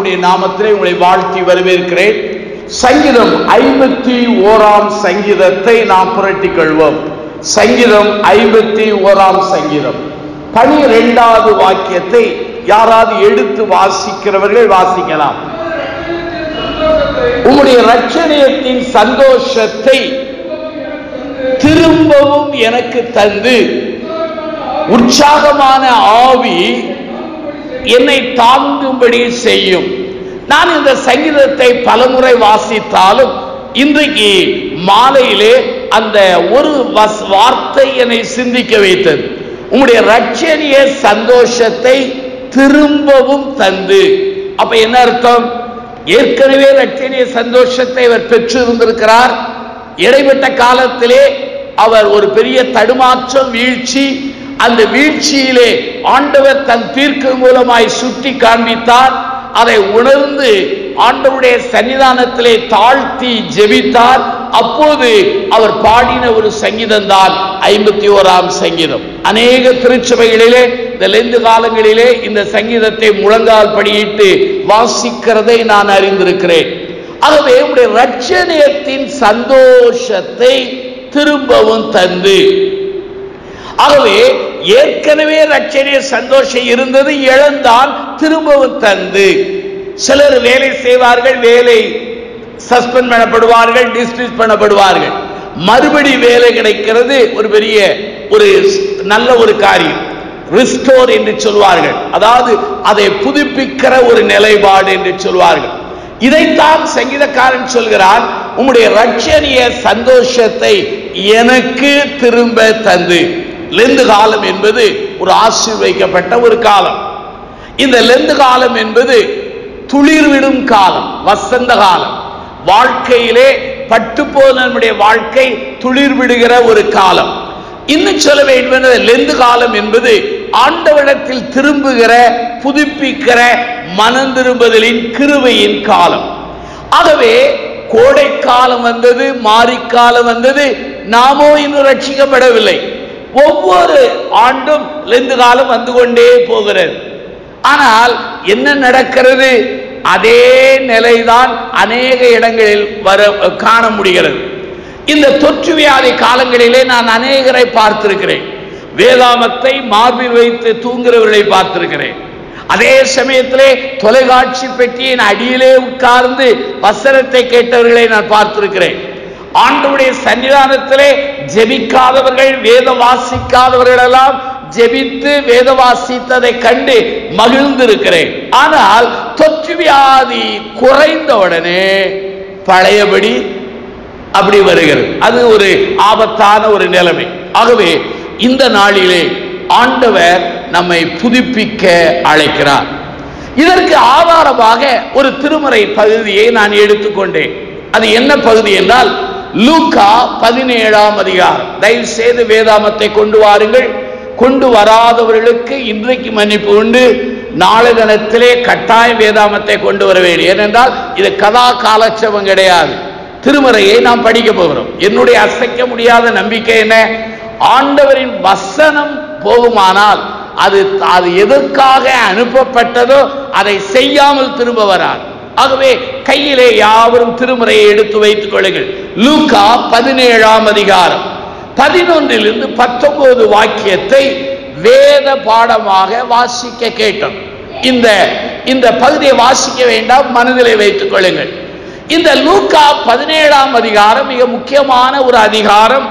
ஆண்டவருடைய நாமத்திலே உங்களை வாழ்த்தி வரவேற்கிறேன். சங்கீதம் 51ஆம் சங்கீதத்தை நாம் புரட்டிக் கொள்வோம். சங்கீதம் 51ஆம் சங்கீதம் 12வது வாக்கியத்தை யாராவது எடுத்து வாசிக்கிறவர்கள் வாசிக்கலாம். உம்முடைய இரட்சணியத்தின் சந்தோஷத்தை திரும்பவும் எனக்கு தந்து உற்சாகமான ஆவி என்னை தாங்கும்படி செய்யும். நான் இந்த சங்கீதத்தை பலமுறை வாசித்தாலும் இன்றைக்கு மாலையிலே அந்த ஒரு வார்த்தை என்னை சிந்திக்க வைத்தது. உம்முடைய இரட்சணிய சந்தோஷத்தை திரும்பவும் தந்து. அப்ப என்ன அர்த்தம்? ஏற்கனவே இரட்சணிய சந்தோஷத்தை அவர் பெற்றிருந்திருக்கிறார். இடைப்பட்ட காலத்திலே அவர் ஒரு பெரிய தடுமாற்றம், வீழ்ச்சி, அந்த வீழ்ச்சியிலே ஆண்டவர் தன் தீர்க்கு மூலமாய் சுட்டி காண்பித்தார். அதை உணர்ந்து ஆண்டவருடைய சன்னிதானத்திலே தாழ்த்தி ஜெபித்தார். அப்போது அவர் பாடின ஒரு சங்கீதம் தான் 51ஆம் சங்கீதம். அநேக திருச்சபைகளிலே இந்த லெந்து காலங்களிலே இந்த சங்கீதத்தை முழங்கால் படியிட்டு வாசிக்கிறதை நான் அறிந்திருக்கிறேன். ஆகவே உடைய இரட்சணியத்தின் சந்தோஷத்தை திரும்பவும் தந்து. ஆகவே ஏற்கனவே இரட்சணிய சந்தோஷம் இருந்தது, இழந்தான், திரும்பவும் தந்து. சிலர் வேலை செய்வார்கள், வேலை சஸ்பெண்ட் பண்ணப்படுவார்கள், டிஸ்மிஸ் பண்ணப்படுவார்கள். மறுபடி வேலை கிடைக்கிறது ஒரு பெரிய ஒரு நல்ல ஒரு காரியம். ரிஸ்டோர் என்று சொல்வார்கள், அதாவது அதை புதுப்பிக்கிற ஒரு நிலைப்பாடு என்று சொல்வார்கள். இதைத்தான் சங்கீதக்காரன் சொல்கிறான், உம்முடைய இரட்சணிய சந்தோஷத்தை எனக்கு திரும்ப தந்து. லெந்து காலம் என்பது ஒரு ஆசீர்வதிக்கப்பட்ட ஒரு காலம். இந்த லெந்து காலம் என்பது துளிர்விடும் காலம், வசந்த காலம். வாழ்க்கையிலே பட்டுப்போன நம்முடைய வாழ்க்கை துளிர் விடுகிற ஒரு காலம். இன்னும் சொல்ல வேண்டும், லெந்து காலம் என்பது ஆண்டவரிடத்தில் திரும்புகிற, புதுப்பிக்கிற, மனம் திரும்புதலின் கிருபையின் காலம். ஆகவே கோடைக்காலம் வந்தது, மாரிக்காலம் வந்தது, நாமோ இன்னும் ரட்சிக்கப்படவில்லை. ஒவ்வொரு ஆண்டும் லெந்து காலம் வந்து கொண்டே போகிறது. ஆனால் என்ன நடக்கிறது? அதே நிலைதான் அநேக இடங்களில் காண முடிகிறது. இந்த தொற்று வியாதி காலங்களிலே நான் அநேகரை பார்த்திருக்கிறேன். வேதாமத்தை மார்பில் வைத்து தூங்குகிறவர்களை பார்த்திருக்கிறேன். அதே சமயத்திலே தொலைக்காட்சி பெட்டியின் அடியிலே உட்கார்ந்து வசனத்தை கேட்டவர்களை நான் பார்த்திருக்கிறேன். ஆண்டவருடைய சன்னிதானத்திலே ஜெபிக்காதவர்கள், வேதம் வாசிக்காதவர்கள் எல்லாம் ஜெபித்து வேத வாசித்ததை கண்டு மகிழ்ந்திருக்கிறேன். ஆனால் தொற்று வியாதி குறைந்தவுடனே பழையபடி அப்படி வருகிறது. அது ஒரு ஆபத்தான ஒரு நிலைமை. ஆகவே இந்த நாளிலே ஆண்டவர் நம்மை புதுப்பிக்க அழைக்கிறார். இதற்கு ஆதாரமாக ஒரு திருமறை பகுதியை நான் எடுத்துக்கொண்டேன். அது என்ன பகுதி என்றால் லூக்கா 17ஆம் அதிகாரம். தயவு செய்து வேதாமத்தை கொண்டு வாருங்கள். கொண்டு வராதவர்களுக்கு இன்றைக்கு மன்னிப்பு உண்டு. நாளை தினத்திலே கட்டாயம் வேதாமத்தை கொண்டு வர வேண்டும். ஏனென்றால் இது கதா காலட்சேபம் கிடையாது. திருமறையை நாம் படிக்க போகிறோம். என்னுடைய அசைக்க முடியாத நம்பிக்கை என்ன? ஆண்டவரின் வசனம் போகுமானால் அது எதற்காக அனுப்பப்பட்டதோ அதை செய்யாமல் திரும்ப வராது. ஆகவே கையிலே யாவரும் திருமறையை எடுத்து வைத்துக் கொள்ளுங்கள். லூக்கா 17ஆம் அதிகாரம் 11 - 19 வாக்கியத்தை வேத பாடமாக வாசிக்க கேட்டோம். இந்த பகுதியை வாசிக்க வேண்டாம், மனதிலே வைத்துக் கொள்ளுங்கள். இந்த லூக்கா 17ஆம் அதிகாரம் மிக முக்கியமான ஒரு அதிகாரம்.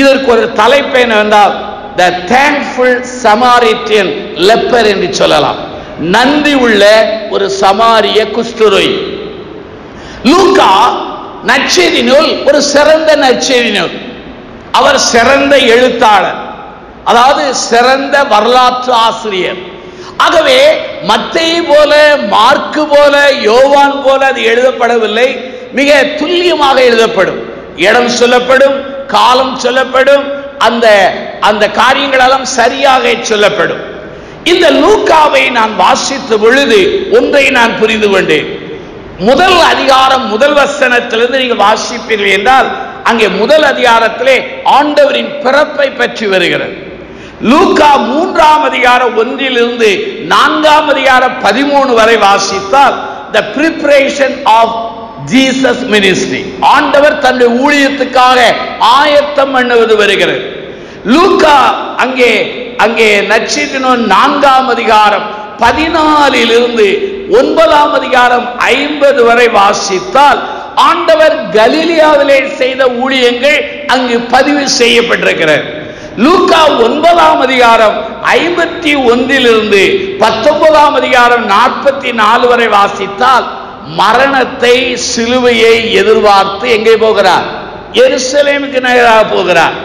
இதற்கு ஒரு தலைப்பு என்னவென்றால் The Thankful Samaritan Leper என்று சொல்லலாம். நன்றி உள்ள ஒரு சமாரிய குஷ்டரோகி. லூக்கா நற்செய்தி நூல் ஒரு சிறந்த நற்செய்தி நூல். அவர் சிறந்த எழுத்தாளர், அதாவது சிறந்த வரலாற்று ஆசிரியர். ஆகவே மத்தேயு போல, மார்க்கு போல, யோவான் போல அது எழுதப்படவில்லை. மிக துல்லியமாக எழுதப்படும். இடம் சொல்லப்படும், காலம் சொல்லப்படும், அந்த காரியங்கள் எல்லாம் சரியாக சொல்லப்படும். இந்த லூக்காவை நான் வாசித்த பொழுது ஒன்றை நான் புரிந்து கொண்டேன். முதல் அதிகாரம் முதல் வசனத்திலிருந்து நீங்கள் வாசிப்பீர்கள் என்றால் அங்கே முதல் அதிகாரத்திலே ஆண்டவரின் பிறப்பை பற்றி வருகிறது. லூக்கா 3ஆம் அதிகாரம் 1 - 4ஆம் அதிகாரம் 13 வரை வாசித்தால் the preparation of Jesus ministry. ஆண்டவர் தன்னுடைய ஊழியத்துக்காக ஆயத்தம் பண்ணுவது வருகிறது. லூக்கா அங்கே நற்செய்தி நூல் 4ஆம் அதிகாரம் 14 9ஆம் அதிகாரம் 50 வரை வாசித்தால் ஆண்டவர் கலிலியாவிலே செய்த ஊழியங்கள் அங்கு பதிவு செய்யப்பட்டிருக்கிறது. லூக்கா 9ஆம் அதிகாரம் 51 19ஆம் அதிகாரம் 44 வரை வாசித்தால் மரணத்தை, சிலுவையை எதிர்பார்த்து எங்கே போகிறார்? எருசலேமுக்கு நேராக போகிறார்.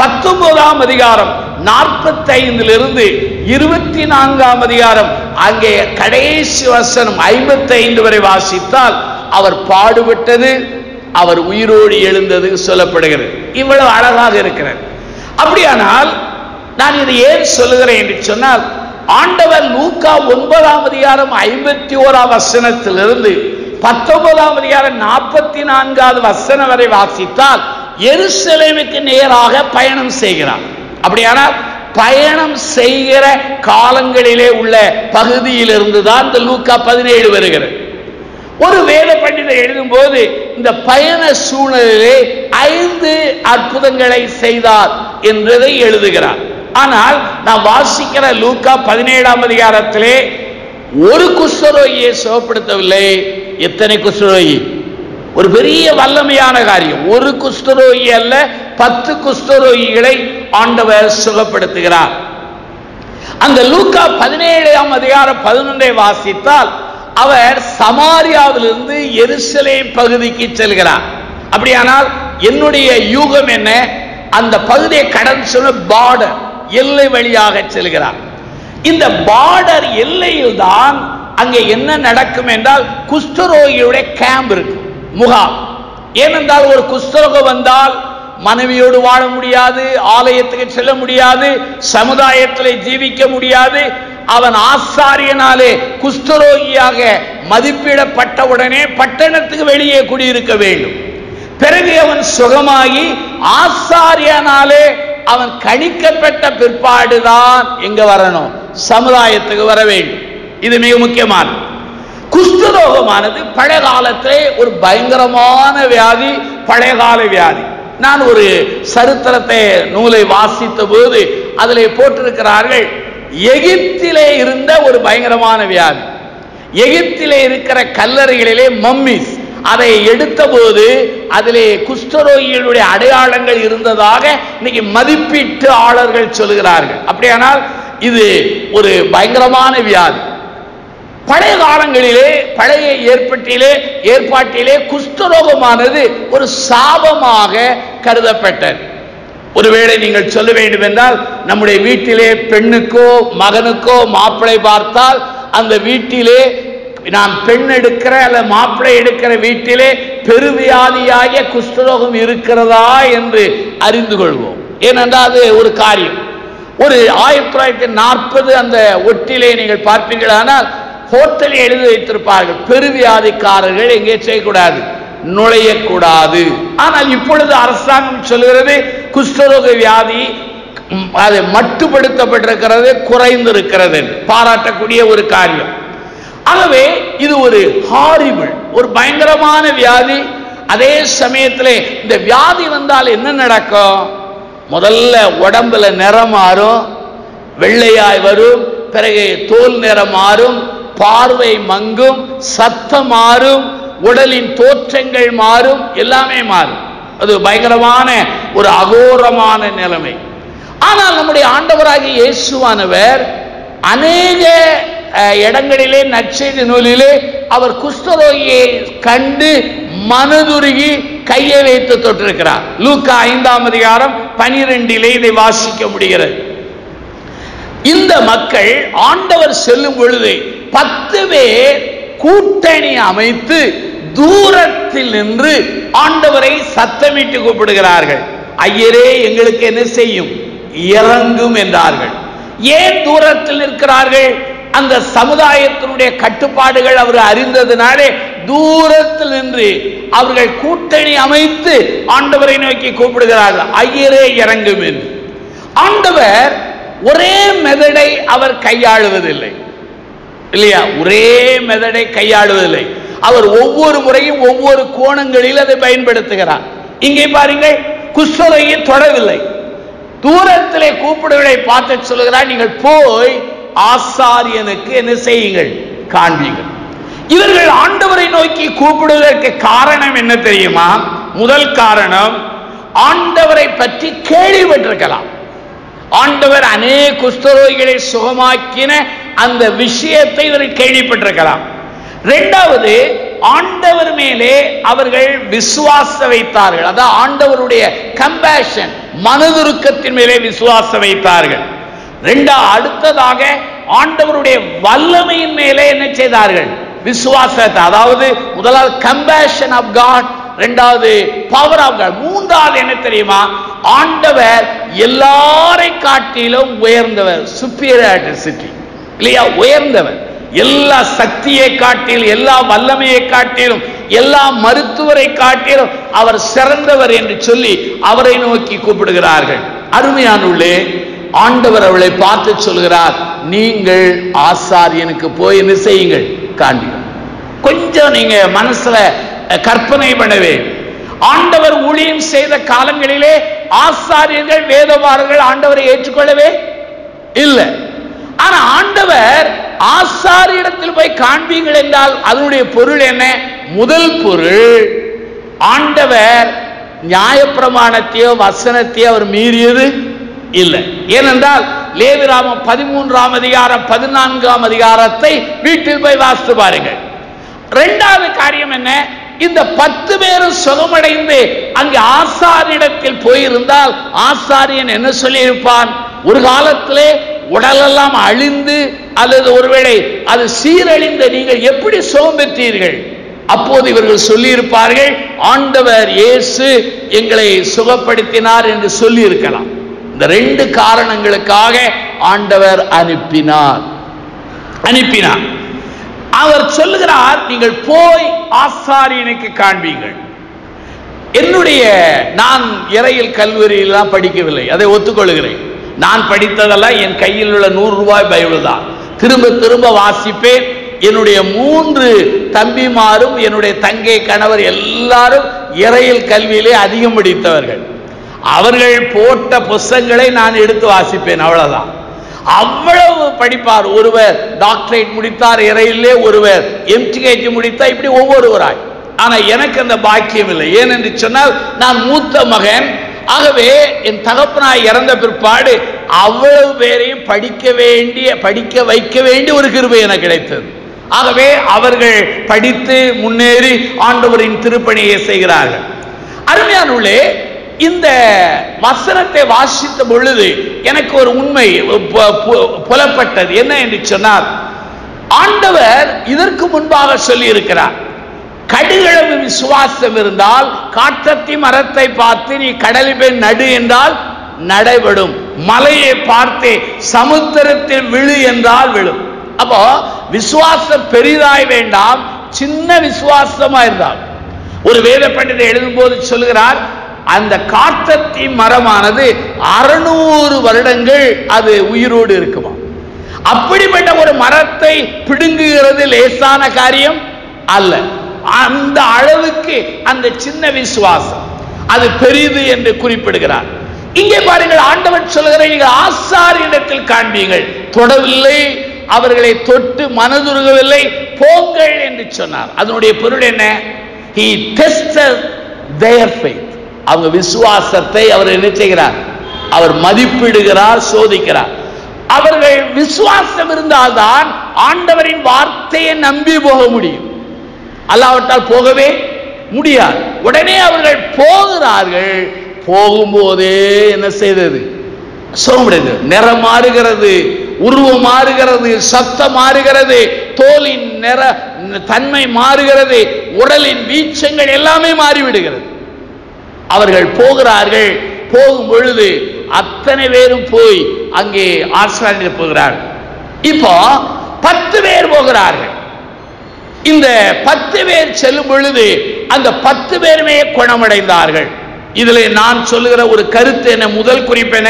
19ஆம் அதிகாரம் 45 24ஆம் அதிகாரம் அங்கே கடைசி வசனம் 55 வரை வாசித்தால் அவர் பாடுபட்டது, அவர் உயிரோடு எழுந்தது சொல்லப்படுகிறது. இவ்வளவு அழகாக இருக்கிறது. அப்படியானால் நான் இதை ஏன் சொல்லுகிறேன் என்று சொன்னால், ஆண்டவர் லூக்கா 9ஆம் அதிகாரம் 51ஆம் வசனத்திலிருந்து 19ஆம் அதிகாரம் 44ஆவது வசனம் வரை வாசித்தால் எருசலேமுக்கு நேராக பயணம் செய்கிறார். அப்படியானால் பயணம் செய்கிற காலங்களிலே உள்ள பகுதியிலிருந்து தான் இந்த லூக்கா 17 வருகிறது. ஒரு வேத பண்டிதர் எழுதும் போது இந்த பயண சூழ்நிலையிலே 5 அற்புதங்களை செய்தார் என்றதை எழுதுகிறார். ஆனால் நான் வாசிக்கிற லூக்கா 17ஆம் அதிகாரத்திலே ஒரு குஷ்டரோகியை சுகப்படுத்தவில்லை. எத்தனை குஷ்டரோகி? ஒரு பெரிய வல்லமையான காரியம். ஒரு குஷ்டரோகி அல்ல, 10 குஷ்டரோகிகளை ஆண்டவர் சுகப்படுத்துகிறார். அந்த லூக்கா 17ஆம் அதிகாரம் 11 வாசித்தால் அவர் சமாரியாவிலிருந்து எருசலேம் பகுதிக்கு செல்கிறார். அப்படியானால் என்னுடைய யூகம் என்ன? அந்த பகுதியை கடந்து செல்ல பார்டர், எல்லை வழியாக செல்கிறார். இந்த பார்டர் எல்லையில் தான் அங்கே என்ன நடக்கும் என்றால் குஷ்டரோகியுடைய கேம்ப் இருக்கு, முகாம். ஏனென்றால் ஒரு குஷ்டரோகம் வந்தால் மனைவியோடு வாழ முடியாது, ஆலயத்துக்கு செல்ல முடியாது, சமுதாயத்தில் ஜீவிக்க முடியாது. அவன் ஆசாரியனாலே குஷ்டரோகியாக மதிப்பிடப்பட்டவுடனே பட்டணத்துக்கு வெளியே குடியிருக்க வேண்டும். பிறகு அவன் சுகமாகி ஆசாரியனாலே அவன் கணிக்கப்பட்ட பிற்பாடுதான் எங்க வரணும்? சமுதாயத்துக்கு வர வேண்டும். இது மிக முக்கியமான. குஷ்டரோகமானது பழைய காலத்திலே ஒரு பயங்கரமான வியாதி, பழைய கால வியாதி. நான் ஒரு சரித்திரத்தை நூலை வாசித்த போது அதிலே போட்டிருக்கிறார்கள், எகிப்திலே இருந்த ஒரு பயங்கரமான வியாதி. எகிப்திலே இருக்கிற கல்லறைகளிலே மம்மிஸ், அதை எடுத்த போது அதிலே குஷ்டரோகிகளுடைய அடையாளங்கள் இருந்ததாக இன்னைக்கு மதிப்பீட்டு ஆளர்கள் சொல்லுகிறார்கள். அப்படியானால் இது ஒரு பயங்கரமான வியாதி. பழைய காலங்களிலே, பழைய ஏற்பாட்டிலே குஷ்டரோகமானது ஒரு சாபமாக கருதப்பட்டது. ஒருவேளை நீங்கள் சொல்ல வேண்டும் என்றால், நம்முடைய வீட்டிலே பெண்ணுக்கோ மகனுக்கோ மாப்பிளை பார்த்தால் அந்த வீட்டிலே நாம் பெண் எடுக்கிற அல்ல மாப்பிளை எடுக்கிற வீட்டிலே பெருவியாதியாகிய குஷ்டரோகம் இருக்கிறதா என்று அறிந்து கொள்வோம். ஏனென்றால் அது ஒரு காரியம். ஒரு 1940 அந்த ஒட்டிலே நீங்கள் பார்ப்பீர்களானால் ஹோட்டலில் எழுதி வைத்திருப்பார்கள், பெருவியாதிக்காரர்கள் எங்கே செய்யக்கூடாது, நுழையக்கூடாது. ஆனால் இப்பொழுது அரசாங்கம் சொல்கிறது குஷ்டரோக வியாதி அது மட்டுப்படுத்தப்பட்டிருக்கிறது, குறைந்திருக்கிறது. பாராட்டக்கூடிய ஒரு காரியம். ஆகவே இது ஒரு ஹாரிபிள், ஒரு பயங்கரமான வியாதி. அதே சமயத்தில் இந்த வியாதி வந்தால் என்ன நடக்கும்? முதல்ல உடம்புல நிறம் மாறும், வெள்ளையாய் வரும், பிறகு தோல் நிறம் மாறும், பார்வை மங்கும், சத்தம் மாறும், உடலின் தோற்றங்கள் மாறும், எல்லாமே மாறும். அது பயங்கரமான ஒரு அகோரமான நிலைமை. ஆனால் நம்முடைய ஆண்டவராகிய இயேசுவானவர் அநேக இடங்களிலே நற்செய்தி நூலிலே அவர் குஷ்டரோகியை கண்டு மனதுருகி கையை வைத்து தொட்டிருக்கிறார். லூக்கா 5ஆம் அதிகாரம் 12 இதை வாசிக்க முடிகிறது. இந்த மக்கள் ஆண்டவர் செல்லும் பொழுது 10 பேர் கூட்டணி அமைத்து தூரத்தில் நின்று ஆண்டவரை சத்தமிட்டு கூப்பிடுகிறார்கள். ஐயரே, எங்களுக்கு என்ன செய்யும், இறங்கும் என்றார்கள். ஏன் தூரத்தில் நிற்கிறார்கள்? அந்த சமுதாயத்தினுடைய கட்டுப்பாடுகள் அவர் அறிந்ததினாலே தூரத்தில் நின்று அவர்கள் கூட்டணி அமைத்து ஆண்டவரை நோக்கி கூப்பிடுகிறார்கள், ஐயரே இறங்கும் என்று. ஆண்டவர் ஒரே மெதடை அவர் கையாளுவதில்லை, இல்லையா? ஒரே மெதடை கையாளுவதில்லை. அவர் ஒவ்வொரு முறையும் ஒவ்வொரு கோணங்களில் அதை பயன்படுத்துகிறார். இங்கே பாருங்கள், குஷ்டரோகியை தொடவில்லை, தூரத்திலே கூப்பிடுவதை பார்த்து சொல்லுகிறார், நீங்கள் போய் ஆசாரியனுக்கு என்ன செய்யுங்கள், காண்பீங்கள். இவர்கள் ஆண்டவரை நோக்கி கூப்பிடுவதற்கு காரணம் என்ன தெரியுமா? முதல் காரணம், ஆண்டவரை பற்றி கேள்விப்பட்டிருக்கலாம். ஆண்டவர் அநேக குஷ்டரோகிகளை சுகமாக்கின அந்த விஷயத்தை இவர்கள் கேள்விப்பட்டிருக்கலாம். இரண்டாவது, ஆண்டவர் மேலே அவர்கள் விசுவாசம் வைத்தார்கள். அதான் ஆண்டவருடைய கம்பேஷன், மனதுருக்கத்தின் மேலே விசுவாசம் வைத்தார்கள். அடுத்ததாக ஆண்டவருடைய வல்லமையின் மேலே என்ன செய்தார்கள், விசுவாசத்தை. அதாவது முதலாவது கம்பேஷன் ஆஃப் காட், இரண்டாவது பவர் ஆஃப் காட், மூன்றாவது என்ன தெரியுமா, ஆண்டவர் எல்லாரை காட்டிலும் உயர்ந்தவர், சுப்பீரியாரிட்டி இல்லையா, உயர்ந்தவர், எல்லா சக்தியை காட்டிலும், எல்லா வல்லமையை காட்டிலும், எல்லா மருத்துவரை காட்டிலும் அவர் சிறந்தவர் என்று சொல்லி அவரை நோக்கி கூப்பிடுகிறார்கள். அருமையானுள்ளே, ஆண்டவர் அவளை பார்த்து சொல்கிறார், நீங்கள் ஆசாரியனுக்கு போய் என்ன செய்யுங்கள், காண்பீர்கள். கொஞ்சம் நீங்க மனசுல கற்பனை பண்ணவே, ஆண்டவர் ஊழியம் செய்த காலங்களிலே ஆசாரியர்கள் வேதபாரகர்கள் ஆண்டவரை ஏற்றுக்கொள்ளவே இல்லை. ஆனா ஆண்டவர் ஆசாரியரிடத்தில் போய் காண்பீங்கள் என்றால் அதனுடைய பொருள் என்ன? முதல் பொருள், ஆண்டவர் நியாயப்பிரமாணத்தையோ வசனத்தையோ அவர் மீறியது இல்லை. ஏனென்றால் லேவியராகமம் 13ஆம் அதிகாரம் 14ஆம் அதிகாரத்தை வீட்டில் போய் வாசித்து பாருங்கள். இரண்டாவது காரியம் என்ன? இந்த 10 பேரும் சுகமடைந்து அங்கு ஆசாரியனிடத்தில் போயிருந்தால் ஆசாரியன் என்ன சொல்லி இருப்பான்? ஒரு காலத்திலே உடலெல்லாம் அழிந்து அல்லது ஒருவேளை அது சீரழிந்த நீங்கள் எப்படி சுகம் பெற்றீர்கள்? அப்போது இவர்கள் சொல்லி இருப்பார்கள், ஆண்டவர் இயேசு எங்களை சுகப்படுத்தினார் என்று சொல்லி இருக்கலாம். இந்த 2 காரணங்களுக்காக ஆண்டவர் அனுப்பினார். அவர் சொல்லுகிறார், நீங்கள் போய் ஆசாரியனுக்கு காண்பீங்கள். நான் இறையில் கல்லூரியில் படிக்கவில்லை, அதை ஒத்துக்கொள்கிறேன். நான் படித்ததெல்லாம் என் கையில் உள்ள 100 ரூபாய் பைபிள் தான். திரும்ப திரும்ப வாசிப்பேன். என்னுடைய 3 தம்பிமாரும் என்னுடைய தங்கை கணவர் எல்லாரும் இறையில் கல்வியிலே அதிகம் படித்தவர்கள். அவர்கள் போட்ட புத்தகங்களை நான் எடுத்து வாசிப்பேன், அவ்வளவுதான். அவ்வளவு படிப்பார். ஒருவர் டாக்டரேட் முடித்தார் இறையிலே, ஒருவர் MTH முடித்தார், இப்படி ஒவ்வொருவராய். ஆனா எனக்கு அந்த பாக்கியம் இல்லை. ஏனென்று சொன்னால் நான் மூத்த மகன். ஆகவே என் தகப்பனாய் இறந்த பிற்பாடு அவ்வளவு பேரையும் படிக்க வைக்க வேண்டிய ஒரு கிருபை எனக்கு கிடைத்தது. ஆகவே அவர்கள் படித்து முன்னேறி ஆண்டவரின் திருப்பணியை செய்கிறார்கள். அருமையானவர்களே, இந்த வசனத்தை வாசித்த பொழுது எனக்கு ஒரு உண்மை புலப்பட்டது. என்ன என்று சொன்னால், ஆண்டவர் இதற்கு முன்பாக சொல்லி இருக்கிறார், கடுகளவு விசுவாசம் இருந்தால் காட்டத்தி மரத்தை பார்த்து நீ கடலில் போய் நடு என்றால் நடைபெறும், மலையை பார்த்து சமுத்திரத்தில் விழு என்றால் விழும். அப்போ விசுவாசம் பெரிதாய் வேண்டாம், சின்ன விசுவாசமா இருந்தால். ஒரு வேத பண்டிதர் எழுதும் போது சொல்லுகிறார், அந்த காட்டத்தி மரமானது 600 வருடங்கள் அது உயிரோடு இருக்குமா. அப்படிப்பட்ட ஒரு மரத்தை பிடுங்குகிறது லேசான காரியம் அல்ல. அந்த அளவுக்கு அந்த சின்ன விசுவாசம் அது பெரிது என்று குறிப்பிடுகிறார். இங்கே பாருங்கள், ஆண்டவர் சொல்லுகிறார், நீங்கள் ஆசாரியனிடத்தில் காண்பீங்கள். தொடவில்லை, அவர்களை தொட்டு மனதுருகவில்லை, போங்கள் என்று சொன்னார். அதனுடைய பொருள் என்ன? He tested their faith. அவங்க விசுவாசத்தை அவர் என்ன செய்கிறார்? அவர் மதிப்பிடுகிறார், சோதிக்கிறார். அவர்கள் விசுவாசம் இருந்தால்தான் ஆண்டவரின் வார்த்தையை நம்பி போக முடியும், அல்லாவிட்டால் போகவே முடியாது. உடனே அவர்கள் போகிறார்கள். போகும்போதே என்ன செய்தது? சோம்புடையது. நிறம் மாறுகிறது, உருவம் மாறுகிறது, சத்தம் மாறுகிறது, தோலின் நிற தன்மை மாறுகிறது, உடலின் வீச்சங்கள் எல்லாமே மாறிவிடுகிறது. அவர்கள் போகிறார்கள். போகும் பொழுது அத்தனை பேரும் போய் அங்கே ஆசாரியனிடம் போகிறார்கள். இப்போ 10 பேர் போகிறார்கள். இந்த 10 பேர் செல்லும் பொழுது அந்த 10 பேருமே குணமடைந்தார்கள். இதில் நான் சொல்லுகிற ஒரு கருத்து என்ன? முதல் குறிப்பென,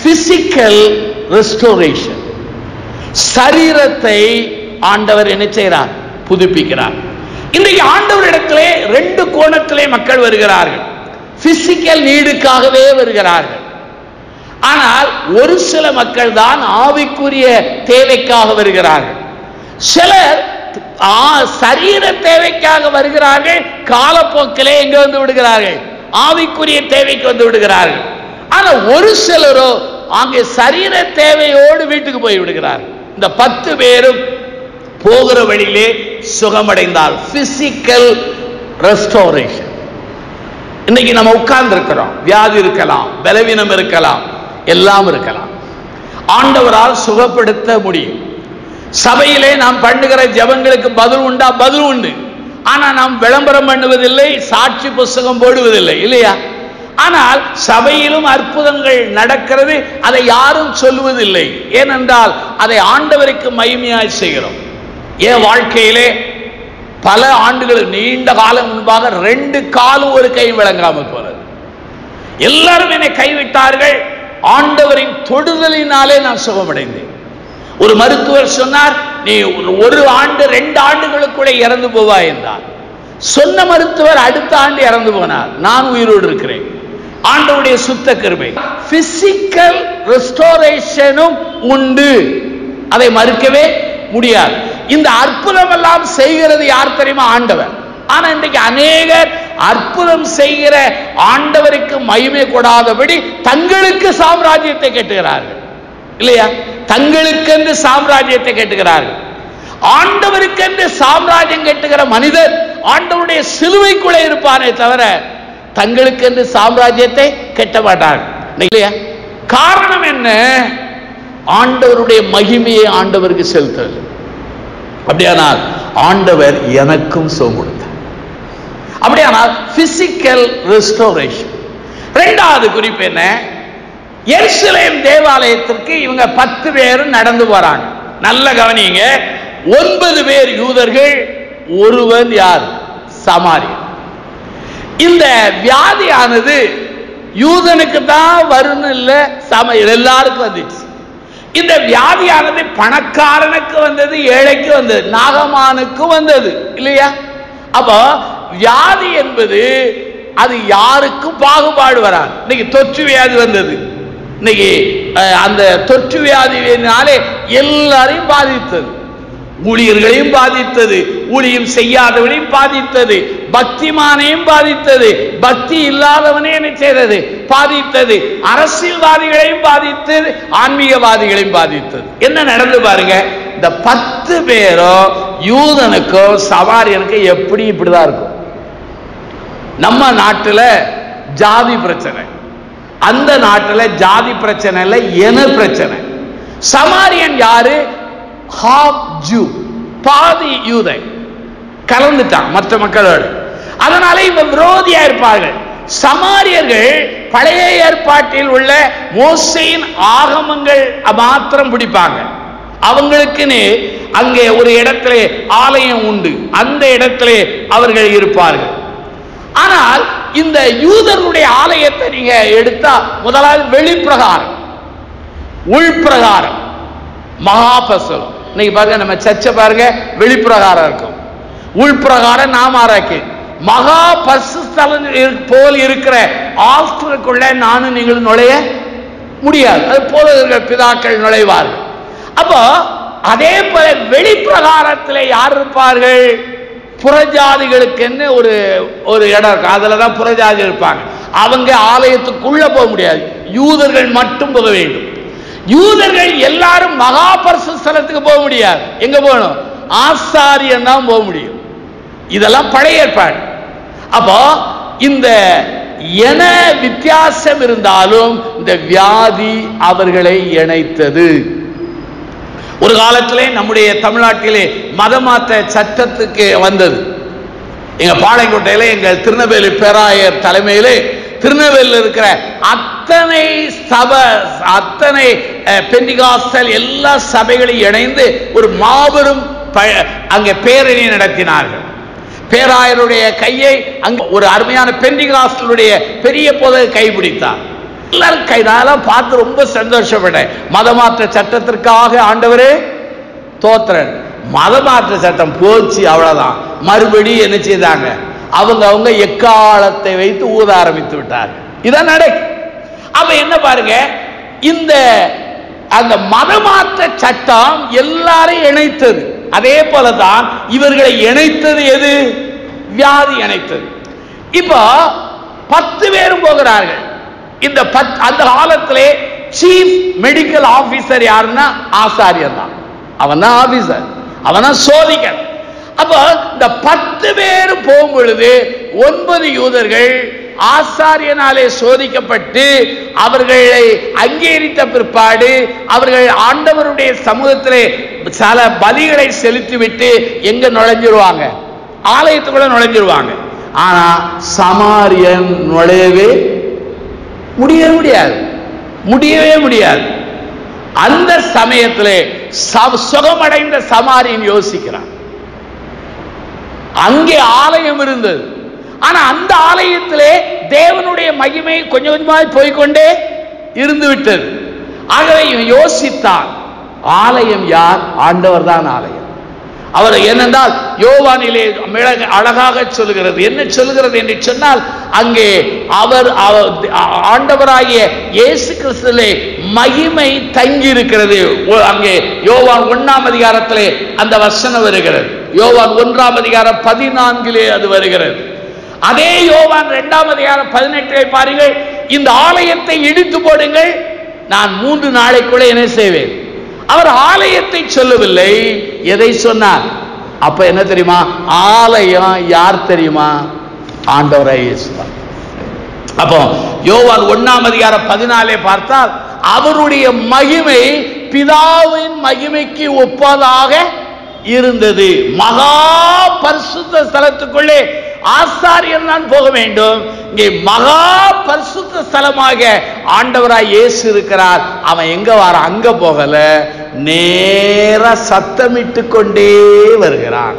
பிசிக்கல் ரெஸ்டோரேஷன். சரீரத்தை ஆண்டவர் என்ன செய்கிறார்? புதுப்பிக்கிறார். இன்றைக்கு ஆண்டவரிடத்திலே ரெண்டு கோணத்திலே மக்கள் வருகிறார்கள். பிசிக்கல் நீடுக்காகவே வருகிறார்கள். ஆனால் ஒரு சில மக்கள் தான் ஆவிக்குரிய தேவைக்காக வருகிறார்கள். சிலர் சரீர தேவைக்காக வருகிறார்கள், காலப்போக்கிலே எங்க வந்து விடுகிறார்கள், ஆவிக்குரிய தேவைக்கு வந்து விடுகிறார்கள். ஆனா ஒரு சிலரோ அங்கே சரீர தேவையோடு வீட்டுக்கு போய் விடுகிறார்கள். இந்த 10 பேரும் போகிற வழியிலே சுகமடைந்தால் பிசிக்கல் ரெஸ்டோரேஷன். இன்னைக்கு நம்ம உட்கார்ந்து இருக்கிறோம், வியாதி இருக்கலாம், பலவீனம் இருக்கலாம், எல்லாம் இருக்கலாம். ஆண்டவரால் சுகப்படுத்த முடியும். சபையிலே நாம் பண்ணுகிற ஜெபங்களுக்கு பதில் உண்டா? பதில் உண்டு. ஆனா நாம் விளம்பரம் பண்ணுவதில்லை, சாட்சி புஸ்தகம் போடுவதில்லை, இல்லையா? ஆனால் சபையிலும் அற்புதங்கள் நடக்கிறது, அதை யாரும் சொல்லுவதில்லை. ஏனென்றால் அதை ஆண்டவருக்கு மகிமையாய் செய்கிறோம். என் வாழ்க்கையிலே பல ஆண்டுகள், நீண்ட காலம் முன்பாக 2 காலும் ஒரு கை விளங்காமல் போனது. எல்லாரும் என்னை கைவிட்டார்கள். ஆண்டவரின் தொடுதலினாலே நான் சுகமடைந்தேன். ஒரு மருத்துவர் சொன்னார், நீ 1 ஆண்டு 2 ஆண்டுகளுக்குள்ளே இறந்து போவாய் என்றார். சொன்ன மருத்துவர் அடுத்த ஆண்டு இறந்து போனார். நான் உயிரோடு இருக்கிறேன். ஆண்டவருடைய சுத்த கிருபை. பிசிக்கல் ரெஸ்டோரேஷனும் உண்டு, அதை மறுக்கவே முடியாது. இந்த அற்புதம் எல்லாம் செய்கிறது யார் தெரியுமா? ஆண்டவர். ஆனா இன்றைக்கு அநேகர் அற்புதம் செய்கிற ஆண்டவருக்கு மகிமை கொடாதபடி தங்களுக்கு சாம்ராஜ்யத்தை கட்டுகிறார்கள், இல்லையா? தங்களுக்கென்று சாம்ராஜ்யத்தை கட்டுகிறார்கள். ஆண்டவருக்கென்று சாம்ராஜ்யம் கட்டுகிற மனிதர் ஆண்டவருடைய சிலுவைக்குள்ளே இருப்பானே தவிர தங்களுக்கென்று சாம்ராஜ்யத்தை கட்ட மாட்டார்கள், இல்லையா? காரணம் என்ன? ஆண்டவருடைய மகிமையை ஆண்டவருக்கு செலுத்துவது. அப்படியானால் ஆண்டவர் எனக்கும் சுகம் கொடுத்தார். அப்படியானால் பிசிக்கல் ரெஸ்டோரேஷன். 2வது குறிப்பு என்ன? எருசலேம் தேவாலயத்திற்கு இவங்க 10 பேரும் நடந்து போறாங்க. நல்ல கவனிங்க. 9 பேர் யூதர்கள், ஒருவன் யார்? சமாரியன். இந்த வியாதியானது யூதனுக்கு தான் வரும் இல்ல, எல்லாருக்கும் வந்துச்சு. இந்த வியாதியானது பணக்காரனுக்கு வந்தது, ஏழைக்கு வந்தது, நாகமானுக்கு வந்தது, இல்லையா? அப்போ வியாதி என்பது அது யாருக்கும் பாகுபாடு வராது. இன்னைக்கு தொற்று வியாதி வந்தது. இன்னைக்கு அந்த தொற்று வியாதினாலே எல்லாரையும் பாதித்தது. ஊழியர்களையும் பாதித்தது, ஊழியம் செய்யாதவனையும் பாதித்தது, பக்திமானையும் பாதித்தது, பக்தி இல்லாதவனே என்ன செய்தது? பாதித்தது. அரசியல்வாதிகளையும் பாதித்தது, ஆன்மீகவாதிகளையும் பாதித்தது. என்ன நடந்து பாருங்க. இந்த 10 பேரோ யூதனுக்கோ சமாரியனுக்கோ எப்படி இப்படிதான் இருக்கும். நம்ம நாட்டில் ஜாதி பிரச்சனை, அந்த நாட்டில் ஜாதி பிரச்சனை இல்லை, என பிரச்சனை. சமாரியன் யாரு? ஹாஃப் ஜூ, பாதி யூதை, கலந்துட்டான் மற்ற மக்களோடு. அதனால இவங்க விரோதியா இருப்பார்கள். சமாரியர்கள் பழைய ஏற்பாட்டில் உள்ள மோசேயின் ஆகமங்கள் மாத்திரம் பிடிப்பாங்க. அவங்களுக்குன்னு அங்கே ஒரு இடத்துல ஆலயம் உண்டு, அந்த இடத்துல அவர்கள் இருப்பார்கள். ஆனால் இந்த யூதர்களுடைய ஆலயத்தை நீங்க எடுத்தா முதலாவது வெளிப்பிரகாரம், உள்பிரகாரம், மகாபசலம். இன்னைக்கு பாருங்க, நம்ம சர்ச்சை பாருங்க, வெளிப்பிரகாரம் இருக்கும், உள்பிரகாரம் நாமாராக்கி. மகா பரிசுத்தலம் போல் இருக்கிற ஆல்டருக்குள்ள நானும் நீங்களும் நுழைய முடியாது. அது போல இருக்கிற பிதாக்கள் நுழைவார்கள். அப்போ அதே போல வெளிப்பிரகாரத்தில் யார் இருப்பார்கள்? புறஜாதிகளுக்கு ஒரு இடம் இருக்கு, அதுலதான் புறஜாதி இருப்பாங்க. அவங்க ஆலயத்துக்குள்ள போக முடியாது, யூதர்கள் மட்டும் போக வேண்டும். யூதர்கள் எல்லாரும் மகா பரிசுத்தலத்துக்கு போக முடியாது. எங்க போகணும்? ஆசாரியன் தான் போக முடியும். இதெல்லாம் பழைய ஏற்பாடு. அப்போ இந்த என வித்தியாசம் இருந்தாலும் இந்த வியாதி அவர்களை இணைத்தது. ஒரு காலத்திலே நம்முடைய தமிழ்நாட்டிலே மதமாற்ற சட்டத்துக்கு வந்தது. எங்க பாளையங்கோட்டையில எங்கள் திருநெல்வேலி பேராயர் தலைமையிலே திருநெல்வேலியில் இருக்கிற அத்தனை சபை, அத்தனை பெண்டிகாஸ்டல் எல்லா சபைகளையும் இணைந்து ஒரு மாபெரும் அங்கே பேரணி நடத்தினார்கள். பேராயருடைய கையை அங்கு ஒரு அருமையான பெண்டிகாஸ்டலுடைய பெரிய போதை கைப்பிடித்தார். எல்லாரும் கைதாலாம் பார்த்து ரொம்ப சந்தோஷப்பட்டேன். மதமாற்ற சட்டத்திற்காக ஆண்டவரே தோத்திரன். மதமாற்ற சட்டம் போச்சு, அவ்வளவுதான். மறுபடியும் என்ன செய்தாங்க, அவங்க எக்காலத்தை வைத்து ஊத ஆரம்பித்து விட்டார். இதான் நடக்கு. அப்ப என்ன பாருங்க, இந்த அந்த மதமாற்ற சட்டம் எல்லாரையும் இணைத்தது. அதே போலதான் இவர்களை இணைத்தது எது? வியாதி இணைத்தது. இப்போ 10 பேரும் போகிறார்கள். இந்த அந்த காலத்திலே சீஃப் மெடிக்கல் ஆபீசர் யாருன்னா ஆசாரியர் தான். அவன் தான் ஆபீசர், அவன் தான் சோதிக்கர். அப்ப இந்த 10 பேர் போகும் பொழுது 9 யூதர்கள் ஆசாரியனாலே சோதிக்கப்பட்டு அவர்களை அங்கீகரித்த பிற்பாடு அவர்கள் ஆண்டவருடைய சமூகத்திலே சில பலிகளை செலுத்திவிட்டு எங்க நுழைஞ்சிருவாங்க? ஆலயத்துக்குள்ள நுழைஞ்சிருவாங்க. ஆனா சமாரியன் நுழையவே முடியவே முடியாது. அந்த சமயத்திலே சுகமடைந்த சமாரியன் யோசிக்கிறான். அங்கே ஆலயம் இருந்தது, ஆனா அந்த ஆலயத்திலே தேவனுடைய மகிமை கொஞ்சம் கொஞ்சமாய் போய்கொண்டே இருந்து விட்டது. ஆகவே இவன் யோசித்தான், ஆலயம் யார்? ஆண்டவர் தான் ஆலயம். அவர் ஏனென்றால் யோவானிலே அழகாக சொல்லுகிறது. என்ன சொல்லுகிறது என்று சொன்னால், அங்கே அவர் ஆண்டவராகிய இயேசு கிறிஸ்துவிலே மகிமை தங்கி இருக்கிறது. அங்கே யோவான் 1ஆம் அதிகாரத்திலே அந்த வசனம் வருகிறது. யோவான் 1ஆம் அதிகாரம் 14 அது வருகிறது. அதே யோவான் 2ஆம் அதிகாரம் 18 பாருங்கள், இந்த ஆலயத்தை இடித்து போடுங்கள், நான் 3 நாளைக்குள்ள என்ன செய்வேன். அவர் ஆலயத்தை சொல்லவில்லை, எதை சொன்னார்? அப்ப என்ன தெரியுமா? ஆலயம் யார் தெரியுமா? ஆண்டவராய் இயேசு. அப்போ யோவான் 1ஆம் அதிகாரம் 14 பார்த்தால் அவருடைய மகிமை பிதாவின் மகிமைக்கு ஒப்பதாக இருந்தது. மகா பரிசுத்த ஸ்தலத்துக்குள்ளே ஆசாரியன் தான் போக வேண்டும். இங்கே மகா பரிசுத்த ஸ்தலமாக ஆண்டவராய் இயேசு இருக்கிறார். அவன் எங்க வர? அங்க போகல, நேர சத்தமிட்டு கொண்டே வருகிறான்.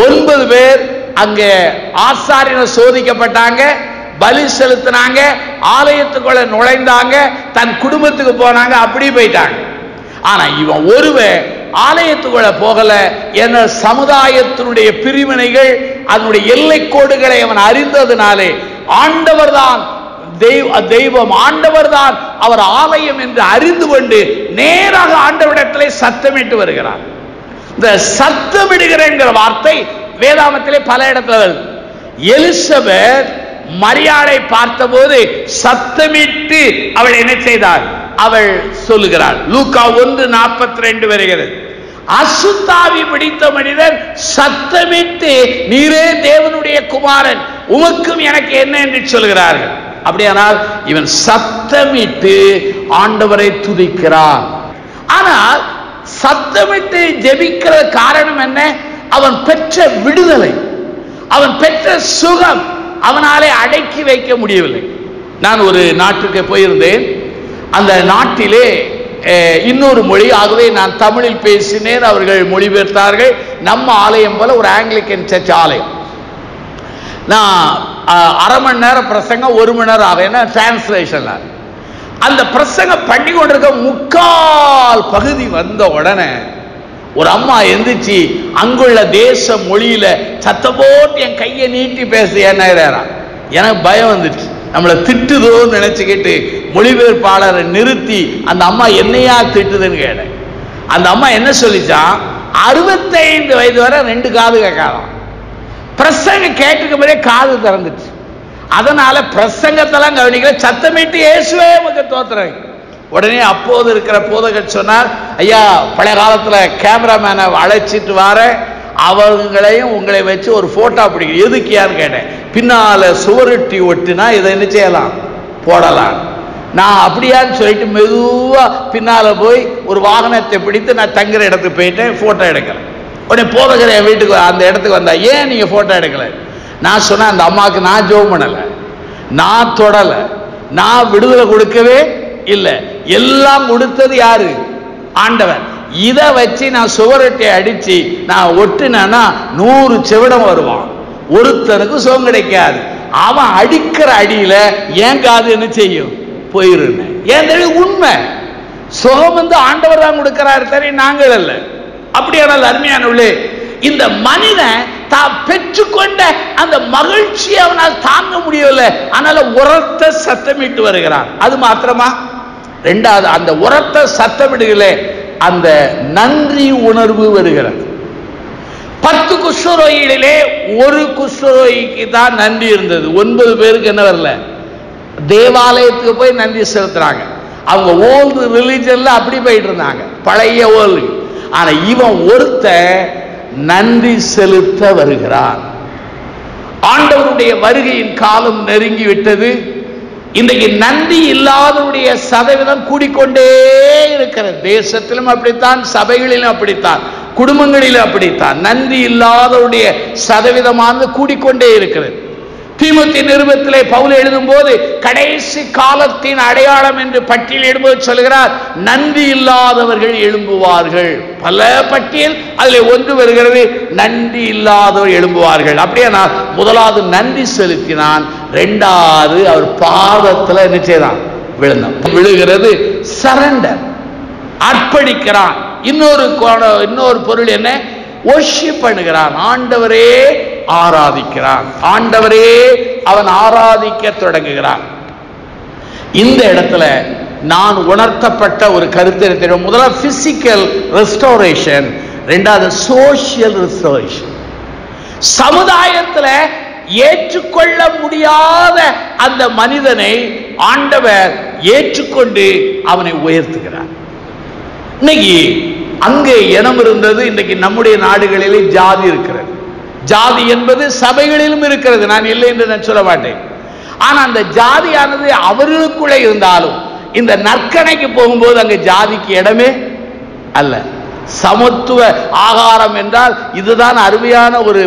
9 பேர் அங்கே ஆசாரியனை சோதிக்கப்பட்டாங்க, பலி செலுத்தினாங்க, ஆலயத்துக்குள்ள நுழைந்தாங்க, தன் குடும்பத்துக்கு போனாங்க, அப்படி போயிட்டாங்க. ஆனா இவன் ஒருவன் ஆலயத்துக்குள்ள போகல. என சமுதாயத்தினுடைய பிரிவினைகள், அதனுடைய எல்லை கோடுகளை அவன் அறிந்ததினாலே ஆண்டவர் தான் தெய்வம், ஆண்டவர் தான் அவர் ஆலயம் என்று அறிந்து கொண்டு நேராக ஆண்டவரிடத்திலே சத்தமிட்டு வருகிறார். இந்த சத்தமிடுகிற வார்த்தை வேதாகமத்திலே பல இடத்துல வருது. எலிசபெத் மரியாளை பார்த்தபோது சத்தமிட்டு அவள் என்ன செய்தார்? அவள் சொல்லுகிறாள். லூக்கா 1:42 வருகிறது. அசுத்தாவி பிடித்த மனிதன் சத்தமிட்டு, நீரே தேவனுடைய குமாரன், உமக்கும் எனக்கு என்ன என்று சொல்கிறார்கள். அப்படியானால் இவன் சத்தமிட்டு ஆண்டவரை துதிக்கிறான். ஆனால் சத்தமிட்டு ஜெபிக்கிற காரணம் என்ன? அவன் பெற்ற விடுதலை, அவன் பெற்ற சுகம் அவனாலே அடக்கி வைக்க முடியவில்லை. நான் ஒரு நாட்டுக்கு போயிருந்தேன். அந்த நாட்டிலே இன்னொரு மொழி, ஆகவே நான் தமிழில் பேசினேன், அவர்கள் மொழிபெயர்த்தார்கள். நம்ம ஆலயம் போல ஒரு ஆங்கிலிக்கன் சர்ச் ஆலயம். நான் அரை மணி நேரம் பிரசங்கம், 1 மணி நேரம் ஆகும், என்ன டிரான்ஸ்லேஷன்ல. அந்த பிரசங்கம் பண்ணி கொண்டிருக்க 3/4 பகுதி வந்த உடனே ஒரு அம்மா எந்திரிச்சு அங்குள்ள தேச மொழியில சத்தம் போட்டு என் கையை நீட்டி பேச என்ன, எனக்கு பயம் வந்துச்சு. நம்மளை திட்டுதோன்னு நினைச்சுக்கிட்டு மொழிபெயர்ப்பாளரை நிறுத்தி அந்த அம்மா என்னையா திட்டுதுன்னு கேட்டேன். அந்த அம்மா என்ன சொல்லிச்சான், 65 வயது வரை 2 காது கேட்காதான். பிரசங்கம் கேட்டுக்கு முன்னே காது திறந்துச்சு. அதனால பிரசங்கத்தெல்லாம் கவனிக்கல, சத்தமிட்டு இயேசுவே உமக்கு தோத்துறேன். உடனே அப்போது இருக்கிற போதகர் சொன்னார், ஐயா பழைய காலத்துல கேமராமேனை அழைச்சிட்டு வர, அவங்களையும் உங்களை வச்சு ஒரு போட்டோ பிடிக்கும். எதுக்கு யான்னு கேட்டேன். பின்னால சுவரொட்டி ஒட்டினா இதை என்ன செய்யலாம், போடலாம். நான் அப்படியான்னு சொல்லிட்டு மெதுவா பின்னால போய் ஒரு வாகனத்தை பிடித்து நான் தங்குற இடத்துக்கு போயிட்டேன், போட்டோ எடுக்கல. உடனே போதகர் என் வீட்டுக்கு அந்த இடத்துக்கு வந்தா, ஏன் நீங்க போட்டோ எடுக்கல? நான் சொன்னேன், அந்த அம்மாவுக்கு நான் ஜெபம் பண்ணல, நான் தொடல, நான் விடுதலை கொடுக்கவே இல்லை, எல்லாம் கொடுத்தது யாரு? ஆண்டவர். இதை வச்சு நான் சுவரொட்டியை அடிச்சு நான் ஒட்டினா 100 செவிடம் வருவான், ஒருத்தனுக்கு சுகம் கிடைக்காது. அவன் அடிக்கிற அடியில ஏன் காது என்ன செய்யும், போயிருந்தேன். ஏன் தெரியும்? உண்மை. சுகம் வந்து ஆண்டவர் தான் கொடுக்கிறார், சரி நாங்கள் அல்ல. அப்படியானால் அருமையானவர்களே, இந்த மனிதன் தான் பெற்றுக்கொண்ட அந்த மகிழ்ச்சியை அவனால் தாங்க முடியவில்லை. அதனால உரத்த சத்தமிட்டு வருகிறான். அது மாத்திரமா? ரெண்டாவது, அந்த உரத்த சத்தமிடுகளே அந்த நன்றி உணர்வு வருகிறது. 10 குஷ்டரோகிகளிலே ஒரு குஷ்டரோகிக்கு தான் நன்றி இருந்தது, 9 பேருக்கு என்ன வரல? தேவாலயத்துக்கு போய் நன்றி செலுத்துறாங்க. அவங்க ஓல்டு ரிலிஜன்ல அப்படி போயிட்டு இருந்தாங்க, பழைய ஓல்டு. ஆனா இவன் ஒருத்த நன்றி செலுத்த வருகிறான். ஆண்டவருடைய வருகையின் காலம் நெருங்கி விட்டது. இன்றைக்கு நன்றி இல்லாதவருடைய சதவீதம் கூடிக்கொண்டே இருக்கிறது. தேசத்திலும் அப்படித்தான், சபைகளிலும் அப்படித்தான், குடும்பங்களிலும் அப்படித்தான். நன்றி இல்லாதவருடைய சதவீதமானது கூடிக்கொண்டே இருக்கிறது. தீமோத்தேயு நிருபத்திலே பவுல் எழுதும் போது கடைசி காலத்தின் அடையாளம் என்று பட்டியலிடும்போது சொல்கிறார், நன்றி இல்லாதவர்கள் எழும்புவார்கள். பல பட்டியல், அதில் ஒன்று வருகிறது, நன்றி இல்லாதவர் எழும்புவார்கள். அப்படியே நான் முதலாவது நன்றி செலுத்தினான், இரண்டாவது அவர் பாதத்தில் என்ன செய்தான்? விழுந்தான். விழுகிறது சரண்டர், அர்ப்பணிக்கிறான். இன்னொரு பொருள் என்ன? வொர்ஷிப் பண்ணுகிறான். ஆண்டவரே ஆராதிக்கிறான். ஆண்டவரே அவன் ஆராதிக்க தொடங்குகிறான். இந்த இடத்துல நான் உணர்த்தப்பட்ட ஒரு கருத்து, முதல்ல பிசிக்கல் ரெஸ்டோரேஷன், இரண்டாவது சோசியல் ரெஸ்டோரேஷன். சமுதாயத்தில் ஏற்றுக்கொள்ள முடியாத அந்த மனிதனை ஆண்டவர் ஏற்றுக்கொண்டு அவனை உயர்த்துகிறார். இன்னைக்கு அங்கே இனம் இருந்தது, இன்னைக்கு நம்முடைய நாடுகளிலே ஜாதி இருக்கிறது. ஜாதி என்பது சபைகளிலும் இருக்கிறது, நான் இல்லை என்று நான் சொல்ல மாட்டேன். ஆனா அந்த ஜாதியானது அவர்களுக்குள்ளே இருந்தாலும் இந்த நற்கணைக்கு போகும்போது அங்கே ஜாதிக்கு இடமே அல்ல. சமத்துவ ஆகாரம் என்றால் இதுதான் அருமையான ஒரு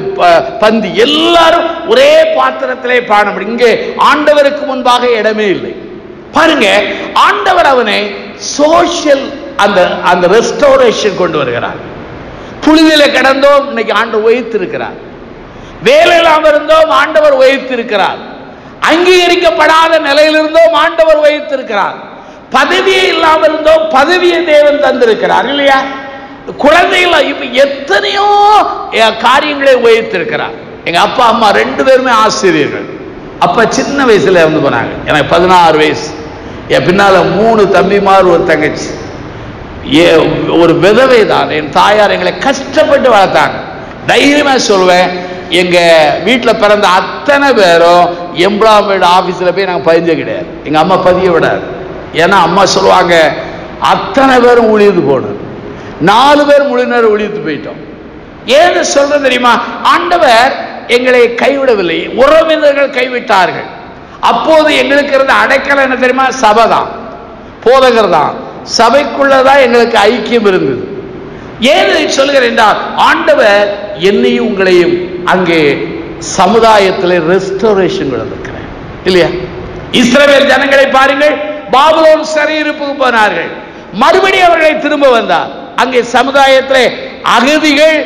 பந்தி, எல்லாரும் ஒரே பாத்திரத்திலே பாட முடியும். இங்கே ஆண்டவருக்கு முன்பாக இடமே இல்லை. பாருங்க, ஆண்டவர் அவனை சோசியல் அந்த ரெஸ்டோரேஷன் கொண்டு வருகிறார். புழுதியில கிடந்தோம், இன்னைக்கு ஆண்டவர் உயர்த்திருக்கிறார். வேலையில்லாம இருந்தோம், ஆண்டவர் உயர்த்திருக்கிறார். அங்கீகரிக்கப்படாத நிலையில் இருந்தோம், ஆண்டவர் உயர்த்திருக்கிறார். பதவியே இல்லாம இருந்தோம், பதவியை தேவன் தந்திருக்கிறார் இல்லையா? குழந்தைகள் இப்ப எத்தனையோ காரியங்களை உயர்த்திருக்கிறார். எங்க அப்பா அம்மா 2 பேருமே ஆசிரியர்கள். அப்ப சின்ன வயசுல இருந்து போனாங்க. எனக்கு 16 வயசு. என் பின்னால 3 தம்பிமார், ஒரு தங்கச்சி. ஒரு விதவை தான். என் தாயார் எங்களை கஷ்டப்பட்டு வளர்த்தாங்க. தைரியமா சொல்வேன், எங்க வீட்டில் பிறந்த அத்தனை பேரும் எம்ப்ளாய்மெண்ட் ஆபீஸ்ல போய் நாங்கள் பதிஞ்ச கிடையாது. எங்க அம்மா பதிய விடாது. ஏன்னா அம்மா சொல்லுவாங்க, அத்தனை பேரும் ஊழியது போகணும், 4 பேர் முழு நேரம் ஊழியத்து போயிட்டோம். ஏன்னு சொல்றது தெரியுமா? ஆண்டவர் எங்களை கைவிடவில்லை, உறவினர்கள் கைவிட்டார்கள். அப்போது எங்களுக்கு இருந்த அடைக்கலம் என்ன தெரியுமா? சபை தான், போதகர் தான். சபைக்குள்ளதான் எங்களுக்கு ஐக்கியம் இருந்தது. ஏன் சொல்கிறேன் என்றால், ஆண்டவர் என்னையும் உங்களையும் அங்கே சமுதாயத்தில் ரெஸ்டோரேஷன் கொடுத்திருக்கிறார் இல்லையா? இஸ்ரவேல் ஜனங்களை பாருங்கள், பாபிலோன் சிறையிருப்புக்கு போனார்கள், மறுபடியும் அவர்களை திரும்ப வந்தார். அங்கே சமுதாயத்தில் அகதிகள்,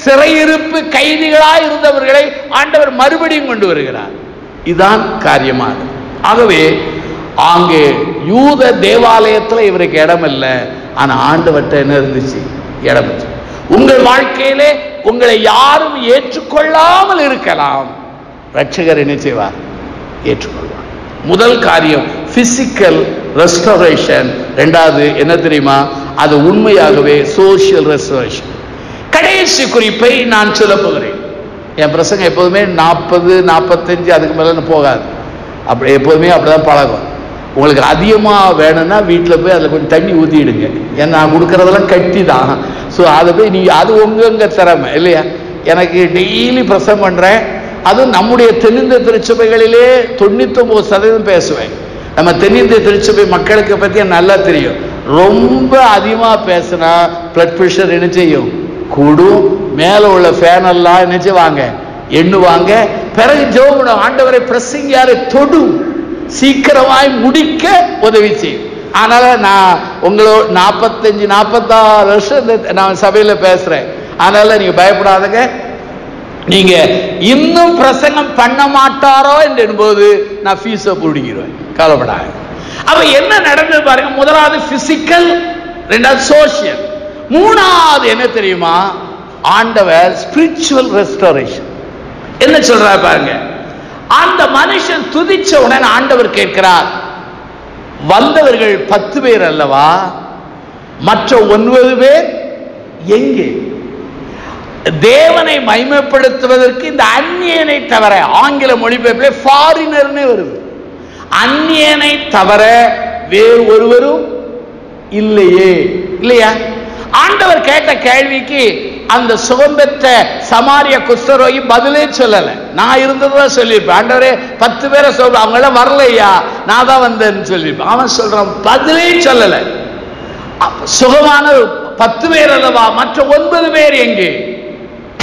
சிறையிருப்பு கைதிகளாய் இருந்தவர்களை ஆண்டவர் மறுபடியும் கொண்டு வருகிறார். இதுதான் காரியமானது. ஆகவே அங்கே யூத தேவாலயத்தில் இவருக்கு இடம் இல்லை, ஆனா ஆண்டவர்கிட்ட என்ன இருந்துச்சு? இடம். உங்கள் வாழ்க்கையிலே உங்களை யாரும் ஏற்றுக்கொள்ளாமல் இருக்கலாம், ரட்சகர் என்ன செய்வார்? ஏற்றுக்கொள்வார். முதல் காரியம் பிசிக்கல் ரெஸ்டோரேஷன். இரண்டாவது என்ன தெரியுமா? அது உண்மையாகவே சோசியல் ரெஸ்டோரேஷன். கடைசி குறிப்பை நான் சொல்ல போகிறேன். என் பிரசங்கம் எப்போதுமே 40, 45 அதுக்கு மேல போகாது. அப்படி எப்போதுமே அப்படிதான் பழகும். உங்களுக்கு அதிகமாக வேணும்னா வீட்டில் போய் அதில் கொஞ்சம் தண்ணி ஊற்றிடுங்க. ஏன்னா நான் கொடுக்குறதெல்லாம் கட்டி தான். ஸோ அதை போய் நீங்கள், அது உங்க திறமை இல்லையா? எனக்கு டெய்லி பிரசங்கம் பண்ணுறேன். அதுவும் நம்முடைய தென்னிந்திய திருச்சபைகளிலே 99% பேசுவேன். நம்ம தென்னிந்திய திருச்சபை மக்களுக்கு பற்றி நல்லா தெரியும். ரொம்ப அதிகமாக பேசினா பிளட் ப்ரெஷர் என்ன செய்யும்? கூடும். மேலே உள்ள ஃபேனெல்லாம் என்ன செய்வாங்க? எண்ணுவாங்க. பிறகு ஜெபம், ஆண்டவரை பிரசங்கியாரை தொடும், சீக்கிரமாய் முடிக்க உதவி செய்யும். அதனால நான் உங்களோட 45, 46 வருஷம் நான் சபையில பேசுறேன். அதனால நீங்க பயப்படாதங்க. நீங்க இன்னும் பிரசங்கம் பண்ண மாட்டாரோ என்று போது நான் ஃபீஸை பிடிக்கிறேன், கவலைப்படாது. அப்ப என்ன நடந்தது பாருங்க. முதலாவது பிசிக்கல், இரண்டாவது சோசியல், மூணாவது என்ன தெரியுமா? ஆண்டவர் ஸ்பிரிச்சுவல் ரெஸ்டோரேஷன். என்ன சொல்றாரு பாருங்க. அந்த மனுஷன் துதிச்ச உடனே ஆண்டவர் கேட்கிறார், வந்தவர்கள் 10 பேர் அல்லவா, மற்ற 9 பேர் எங்கே? தேவனை மகிமைப்படுத்துவதற்கு இந்த அந்நியனை தவிர, ஆங்கில மொழிபெயர்ப்பில் ஃபாரினர்னே வருது, அந்நியனை தவிர வேறு ஒருவரும் இல்லையே, இல்லையா? ஆண்டவர் கேட்ட கேள்விக்கு அந்த சுகம் பெற்ற சமாரிய குஷ்டரோகி பதிலே சொல்லல. நான் இருந்ததுதான் சொல்லியிருப்பேன். ஆண்டவரே 10 பேரை சொல்ற, அவங்க எல்லாம் வரலையா, நான் தான் வந்தேன்னு சொல்லியிருப்பேன். அவன் சொல்றான் பதிலே சொல்லல. சுகமான 10 பேர் அல்லவா, மற்ற 9 பேர் எங்கே?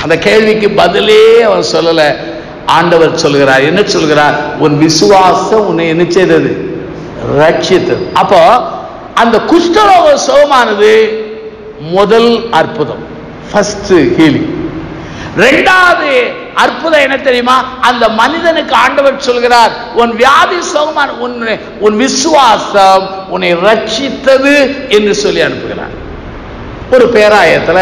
அந்த கேள்விக்கு பதிலே அவன் சொல்லல. ஆண்டவர் சொல்கிறார், என்ன சொல்கிறார்? உன் விசுவாசம் உன்னை என்ன செய்தது? ரட்சித்தது. அப்போ அந்த குஷ்டரோக சுகமானது முதல் அற்புதம், ஃபர்ஸ்ட் ஹீலிங். இரண்டாவது அற்புதம் என்ன தெரியுமா? அந்த மனிதனுக்கு ஆண்டவர் சொல்கிறார், உன் வியாதி சுகமான, உன் விசுவாசம் உன்னை ரட்சித்தது என்று சொல்லி அனுப்புகிறார். ஒரு பேராயத்துல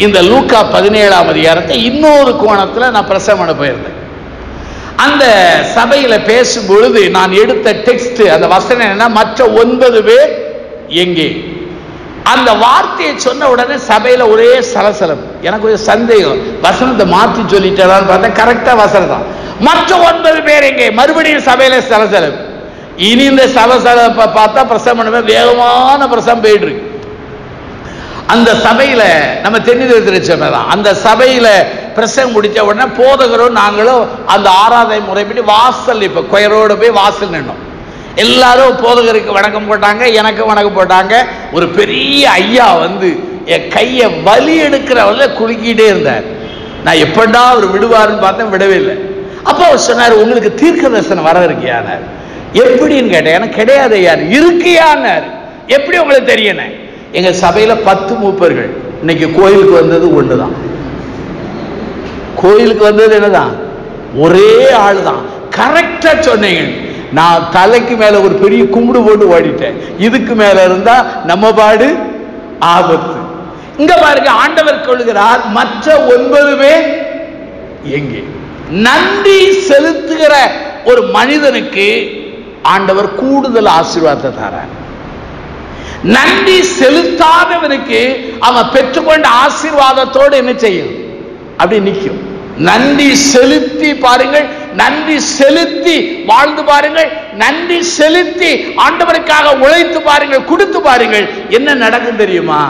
இந்த லூக்கா 17ஆம் அதிகாரத்தை இன்னொரு கோணத்துல நான் பிரசங்கம் பண்ண போயிருந்தேன். அந்த சபையில பேசும் பொழுது நான் எடுத்த டெக்ஸ்ட், அந்த வசனம் என்ன, மற்ற 9 பேர் எங்கே? அந்த வார்த்தையை சொன்ன உடனே சபையில ஒரே சலசலம். எனக்கு ஒரு சந்தேகம், வசனத்தை மாற்றி சொல்லிட்டாரான்னு பார்த்தா கரெக்டா வசனம் தான். மற்ற 9 பேர் எங்கே? மறுபடியும் சபையில சலசலம். இனி இந்த சலசலப்பை பார்த்தா பிரசங்கம் பண்ணவே வேகமான பிரசங்கம் போயிட்டு இருக்கு. அந்த சபையில நம்ம தென்னிந்திர தான், அந்த சபையில பிரசங்கம் முடிச்ச உடனே போதகரும் நாங்களும் அந்த ஆராதனை முறைப்படி வாசல், இப்ப கொயரோட போய் வாசல் நின்னோம். எல்லாரும் போதகருக்கு வணக்கம் போட்டாங்க, எனக்கு வணக்கம் போட்டாங்க. ஒரு பெரிய ஐயா வந்து என் கையை வலி எடுக்கிறவங்கள குலுக்கிட்டே இருந்தார். நான் எப்படா அவர் விடுவாருன்னு பார்த்தேன், விடவே இல்லை. அப்போ அவர் சொன்னார், உங்களுக்கு தீர்க்க தரிசனம் வர இருக்கியானார். எப்படின்னு கேட்டேன். எனக்கு கிடையாது யார் இருக்கியானார். எப்படி உங்களுக்கு தெரியன? எங்க சபையில 10 மூப்பர்கள். இன்னைக்கு கோயிலுக்கு வந்தது ஒண்ணுதான். கோயிலுக்கு வந்தது என்னதான்? ஒரே ஆள் தான். கரெக்டா சொன்னீங்க. நான் தலைக்கு மேல ஒரு பெரிய கும்பிடு போட்டு ஓடிட்டேன். இதுக்கு மேல இருந்தா நம்ம பாடு ஆபத்து. இங்க பாருங்க, ஆண்டவர் கொள்கிறார், மற்ற 9 பேர் எங்கே? நன்றி செலுத்துகிற ஒரு மனிதனுக்கு ஆண்டவர் கூடுதல் ஆசீர்வாதத்தை தரார். நன்றி செலுத்தாதவனுக்கு அவன் பெற்றுக்கொண்ட ஆசீர்வாதத்தோடு என்ன செய்யும்? அப்படி நிற்கும். நன்றி செலுத்தி பாருங்கள், நன்றி செலுத்தி வாழ்ந்து பாருங்கள், நன்றி செலுத்தி ஆண்டவருக்காக உழைத்து பாருங்கள், கொடுத்து பாருங்கள், என்ன நடக்கும் தெரியுமா?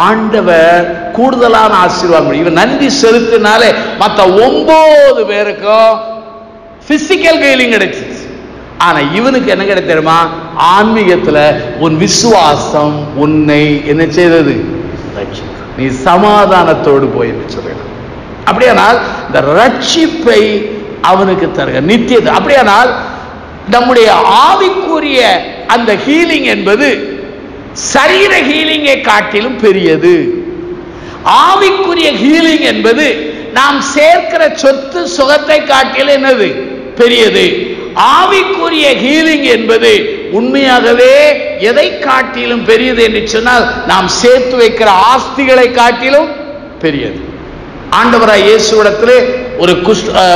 ஆண்டவர் கூடுதலான ஆசீர்வாதம். இவன் நன்றி செலுத்தினாலே மற்ற 9 பேருக்கும் பிசிக்கல் ஹீலிங் கிடைச்சிச்சு. ஆனா இவனுக்கு என்ன கிடைக்கும் தெரியுமா? ஆன்மீகத்துல உன் விசுவாசம் உன்னை என்ன செய்தது? நீ சமாதானத்தோடு போய் என்று சொல்கிறான். அப்படியானால் இந்த ரட்சிப்பை அவனுக்கு தருக நித்தியது. அப்படியானால் நம்முடைய ஆவிக்குரிய அந்த ஹீலிங் என்பது சரீர ஹீலிங்கை காட்டிலும் பெரியது. ஆவிக்குரிய ஹீலிங் என்பது நாம் சேர்க்கிற சொத்து சுகத்தை காட்டிலும் என்னது? பெரியது. ஆவிக்குரிய ஹீலிங் என்பது உண்மையாகவே எதை காட்டிலும் பெரியது என்று சொன்னால், நாம் சேர்த்து வைக்கிற ஆஸ்திகளை காட்டிலும் பெரியது. ஆண்டவராய் இயேசுவிடத்திலே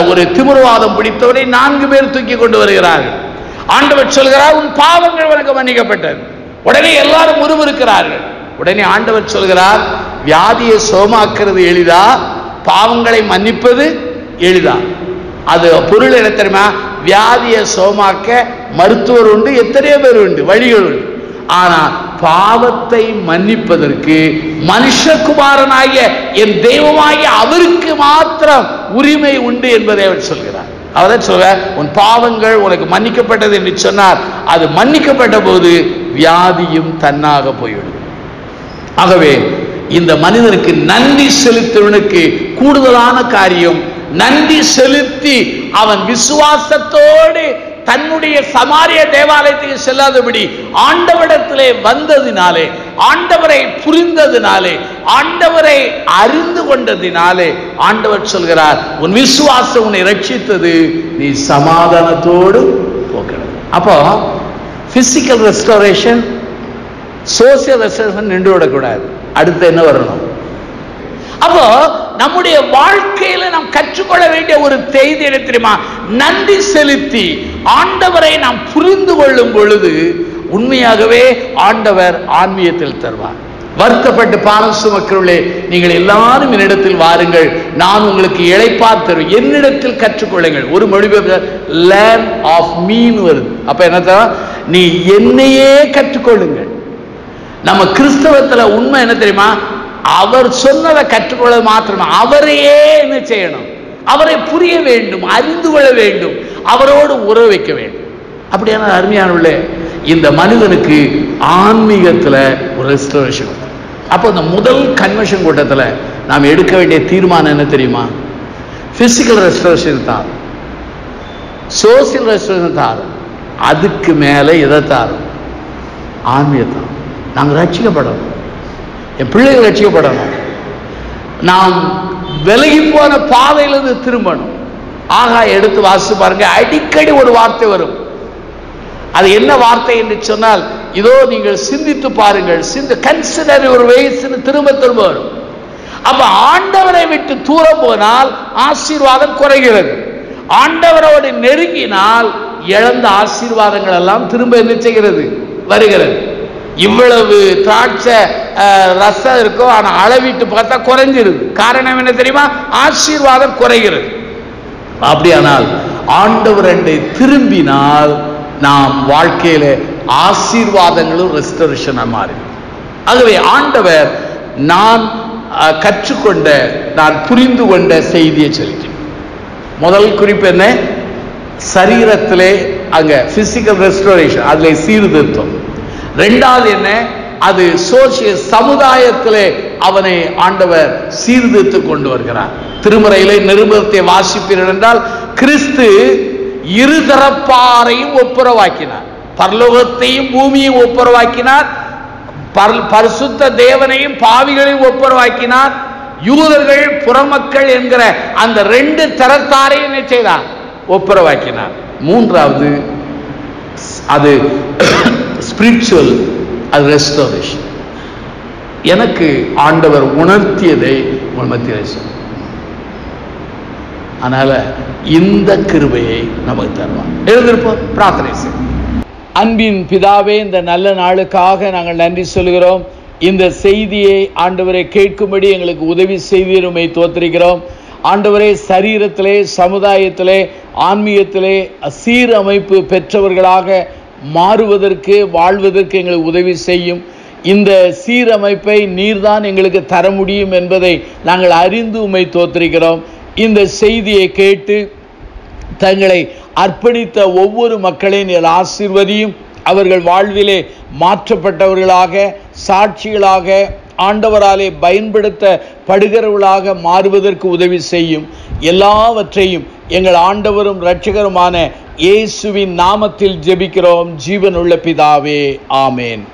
ஒரு திமிர்வாதம் பிடித்தவரை 4 பேர் தூக்கி கொண்டு வருகிறார்கள். ஆண்டவர் சொல்கிறார், உன் பாவங்கள் உனக்கு மன்னிக்கப்பட்டது. உடனே எல்லாரும் முறுமுறுக்கிறார்கள். உடனே ஆண்டவர் சொல்கிறார், வியாதியை சுகமாக்குறது எளிதா, பாவங்களை மன்னிப்பது எளிதா? அது பொருள் என்ன தெரியுமா? வியாதியை சுகமாக்க மருத்துவர் உண்டு, எத்தனையோ பேர் உண்டு, வழிகள் உண்டு. ஆனா பாவத்தை மன்னிப்பதற்கு மனுஷகுமாரனாகிய என் தெய்வமாகிய அவருக்கு மாத்திரம் உரிமை உண்டு என்பதை அவர் சொல்கிறார். அவர் சொல்ற, உன் பாவங்கள் உனக்கு மன்னிக்கப்பட்டது என்று சொன்னார். அது மன்னிக்கப்பட்ட போது வியாதியும் தன்னாக போய்விடும். ஆகவே இந்த மனிதனுக்கு நன்றி செலுத்துவனுக்கு கூடுதலான காரியம், நன்றி செலுத்தி அவன் விசுவாசத்தோடு தன்னுடைய சமாரிய தேவாலயத்துக்கு செல்லாதபடி ஆண்டவரிடத்திலே வந்ததினாலே, ஆண்டவரை புரிந்ததினாலே, ஆண்டவரை அறிந்து கொண்டதினாலே ஆண்டவர் சொல்கிறார், உன் விசுவாசம் உன்னை ரட்சித்தது, நீ சமாதானத்தோடு போகிறது. அப்போ பிசிக்கல் ரெஸ்டோரேஷன், சோசியல் ரெஸ்டோரேஷன் நின்று விடக்கூடாது. அடுத்து என்ன வரணும்? அப்போ நம்முடைய வாழ்க்கையில நாம் கற்றுக்கொள்ள வேண்டிய ஒரு செய்தி என்ன தெரியுமா? நன்றி செலுத்தி ஆண்டவரை நாம் புரிந்து கொள்ளும் பொழுது உண்மையாகவே ஆண்டவர் ஆன்மீகத்தில் தருவார். வருத்தப்பட்டு பாரம் சுமக்கிறவர்களே, நீங்கள் எல்லாரும் என்னிடத்தில் வாருங்கள், நான் உங்களுக்கு இளைப்பார் தருவேன், என்னிடத்தில் கற்றுக்கொள்ளுங்கள். ஒரு மொழிபெயர்ப்பு லேர்ன் ஆஃப் மீன் வருது. அப்ப என்ன? நீ என்னையே கற்றுக்கொள்ளுங்கள். நம்ம கிறிஸ்தவத்துல உண்மை என்ன தெரியுமா? அவர் சொன்னதை கற்றுக்கொள்ள மாத்திரமா, அவரையே என்ன செய்யணும்? அவரை புரிய வேண்டும், அறிந்து கொள்ள வேண்டும், அவரோடு உறவு வைக்க வேண்டும். அப்படியான அருமையானவர்களே, இந்த மனிதனுக்கு ஆன்மீகத்துல ஒரு ரெஸ்டோரேஷன். அப்போ இந்த முதல் கன்வென்ஷன் கூட்டத்தில் நாம் எடுக்க வேண்டிய தீர்மானம் என்ன தெரியுமா? பிசிக்கல் ரெஸ்டோரேஷன் தான், சோசியல் ரெஸ்டோரேஷன் தான், அதுக்கு மேலே எதை தாரும்? ஆன்மீகத்தான். நாங்கள் ரட்சிக்கப்படணும், என் பிள்ளைகள் ரட்சிக்கப்படணும், நாம் விலகி போன பாதையிலிருந்து திரும்பணும். ஆகா, எடுத்து வாசித்து பாருங்க, அடிக்கடி ஒரு வார்த்தை வரும். அது என்ன வார்த்தை என்று சொன்னால், இதோ நீங்கள் சிந்தித்து பாருங்கள், கன்சிடர் யுவர் வேஸ் திரும்ப திரும்ப வரும். அப்ப ஆண்டவரை விட்டு தூரம் போனால் ஆசீர்வாதம் குறைகிறது, ஆண்டவரோடு நெருங்கினால் இழந்த ஆசீர்வாதங்கள் எல்லாம் திரும்ப என்ன செய்கிறது? வருகிறது. இவ்வளவு திராட்சை ரசம் இருக்கும், ஆனா அளவிட்டு பார்த்தா குறைஞ்சிருது. காரணம் என்ன தெரியுமா? ஆசீர்வாதம் குறைகிறது. அப்படியானால் ஆண்டவர் திரும்பினால் நாம் வாழ்க்கையில ஆசீர்வாதங்களும் ரெஸ்டோரேஷன் மாறி. ஆகவே ஆண்டவர் நான் கற்றுக்கொண்ட, நான் புரிந்து கொண்ட செய்தியை சொல்லிட்டேன். முதல் குறிப்பு என்ன? சரீரத்திலே அங்க பிசிக்கல் ரெஸ்டோரேஷன், அதுல சீர்திருத்தம். ரெண்டாவது என்ன? அது சோசியல், சமுதாயத்திலே அவனை ஆண்டவர் சீர்திருத்து கொண்டு வருகிறார். திருமறையிலே நிருபத்தை வாசிப்பீர்கள் என்றால், கிறிஸ்து இருதரப்பாரையும் ஒப்புரவாக்கினார், பரலோகத்தையும் பூமியையும் ஒப்புரவாக்கினார், பரிசுத்த தேவனையும் பாவிகளையும் ஒப்புரவாக்கினார், யூதர்கள் புறமக்கள் என்கிற அந்த ரெண்டு தரத்தாரையும் என்ன செய்தார்? ஒப்புரவாக்கினார். மூன்றாவது அது ஸ்பிரிச்சுவல், அது ரெஸ்டோரேஷன். எனக்கு ஆண்டவர் உணர்த்தியதை உங்கள் மத்தியில் சொல்ல, அதனால இந்த கிருபையை நமக்கு தருவார். எழுந்திருப்போம், பிரார்த்தனை செய்வோம். அன்பின் பிதாவே, இந்த நல்ல நாளுக்காக நாங்கள் நன்றி சொல்கிறோம். இந்த செய்தியை ஆண்டவரை கேட்கும்படி எங்களுக்கு உதவி செய்து உம்மை தோத்திரிக்கிறோம். ஆண்டவரே, சரீரத்திலே, சமுதாயத்திலே, ஆன்மீகத்திலே சீரமைப்பு பெற்றவர்களாக மாறுவதற்கு, வாழ்வதற்கு எங்களுக்கு உதவி செய்யும். இந்த சீரமைப்பை நீர்தான் எங்களுக்கு தர முடியும் என்பதை நாங்கள் அறிந்து உம்மை தோத்திரிக்கிறோம். இந்த செய்தியை கேட்டு தங்களை அர்ப்பணித்த ஒவ்வொரு மக்களையும் நீர் ஆசீர்வதியும். அவர்கள் வாழ்விலே மாற்றப்பட்டவர்களாக, சாட்சிகளாக, ஆண்டவராலே பயன்படுத்தப்படுகிறவர்களாக மாறுவதற்கு உதவி செய்யும். எல்லாவற்றையும் எங்கள் ஆண்டவரும் இரட்சகருமான இயேசுவின் நாமத்தில் ஜெபிக்கிறோம் ஜீவனுள்ள பிதாவே, ஆமேன்.